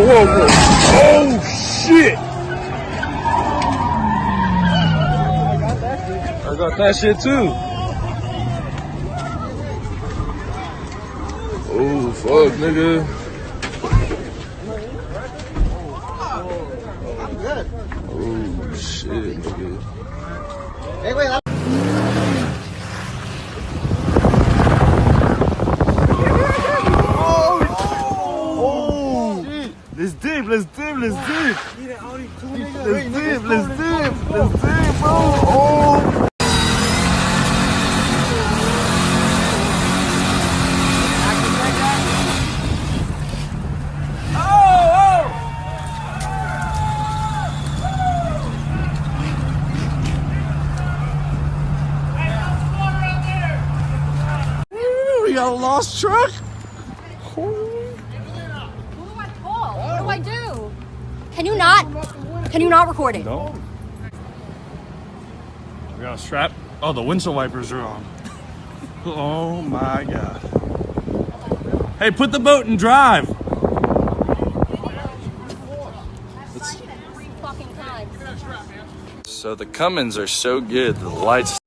whoa. Oh, shit. I got that shit too. Oh, fuck, nigga. Oh, shit, nigga. Hey, wait. Let's dip, bro. Oh. We got a lost truck. Who do I call? What do I do? Can you not record it? No. We got a strap. Oh, the windshield wipers are on. Oh my god. Hey, put the boat in drive. So the Cummins are so good. The lights.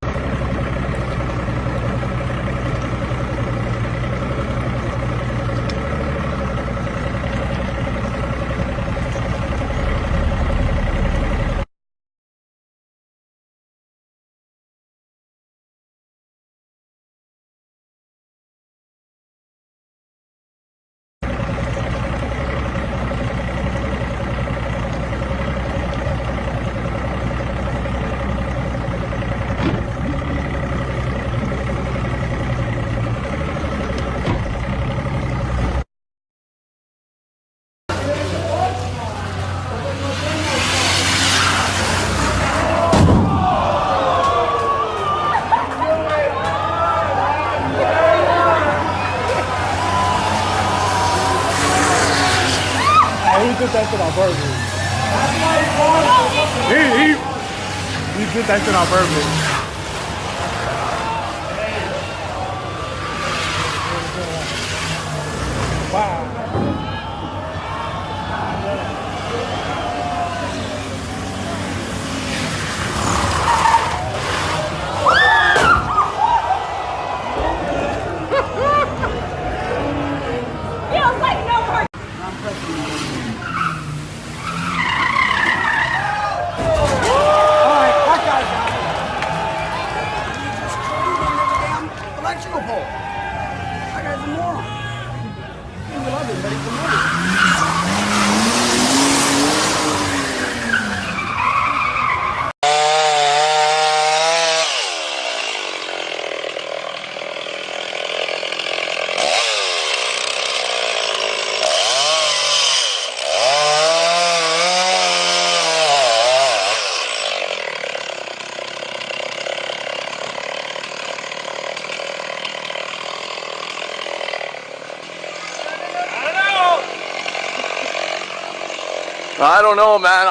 He did that shit on purpose. He did that shit on purpose. Wow. Feels like no more. Electrical pole. I got some more. I love it, but it's I don't know, man.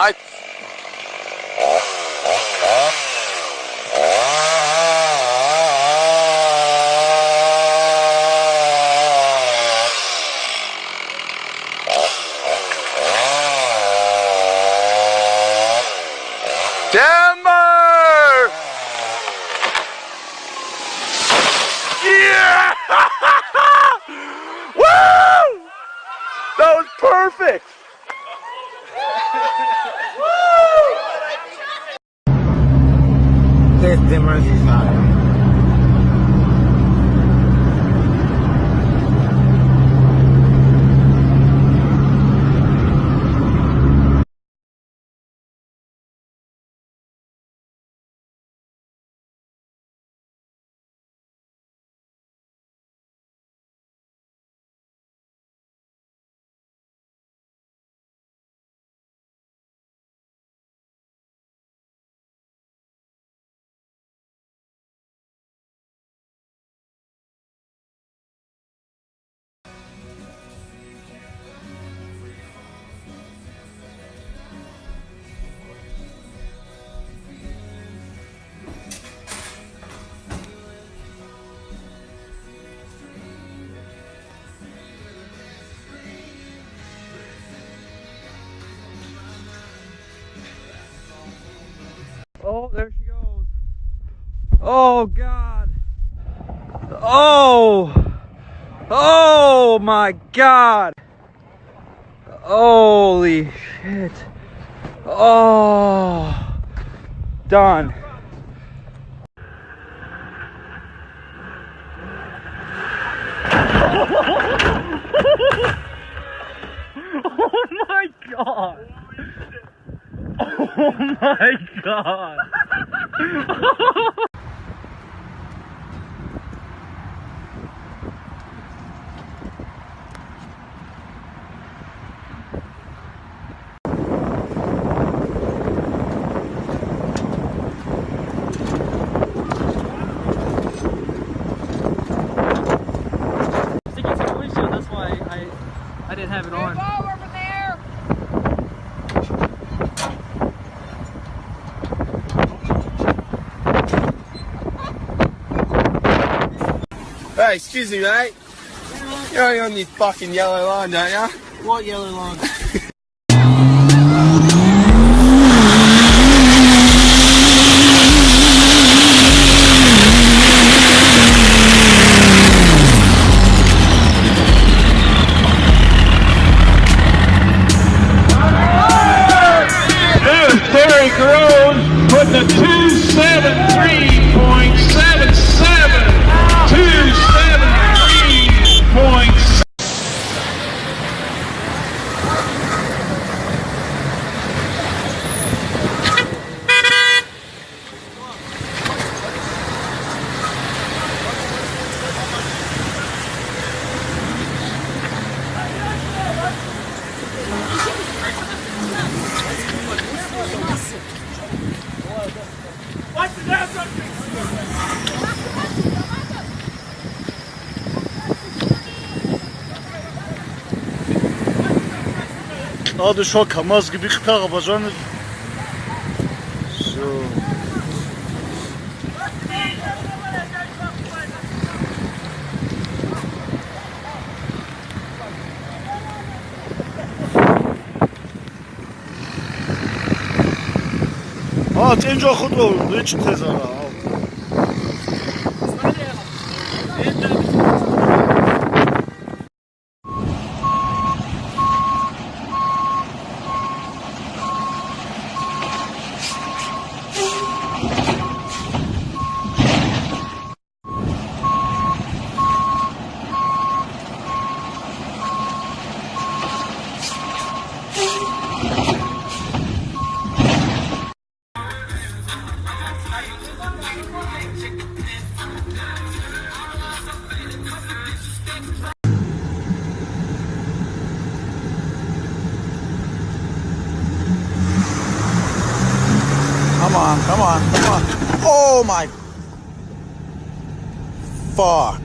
Denver! Yeah! Woo! That was perfect! Denver's not. Oh, there she goes. Oh, God. Oh. Oh, my God. Holy shit. Oh. Done. Oh my God. Oh my God. Sticking to the windshield, that's why I didn't have it on. Go over there. Hey, excuse me, mate. You're only on this fucking yellow line, don't ya? What yellow line? Terry Groves put the 273.77. 273.7. Hadi şu kamaz gibi kıta kapacağını. Şu. اینجا خود رو چی تزاره Come on. Oh my. Fuck.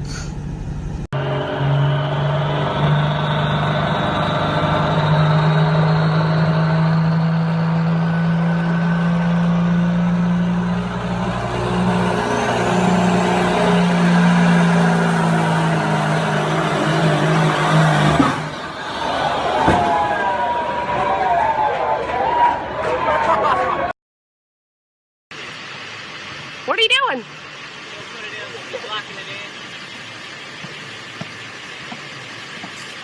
What are you doing?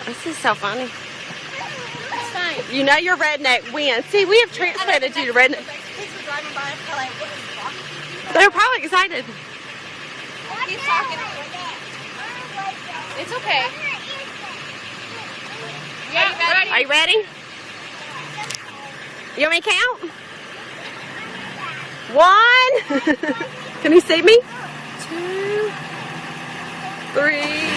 This is so funny. It's fine. You know your redneck wins. See, we have transplanted you to redneck. They're probably excited. He's talking. It's okay. Yeah, Are you ready? You want me to count? 1. Can you see me? 2, 3.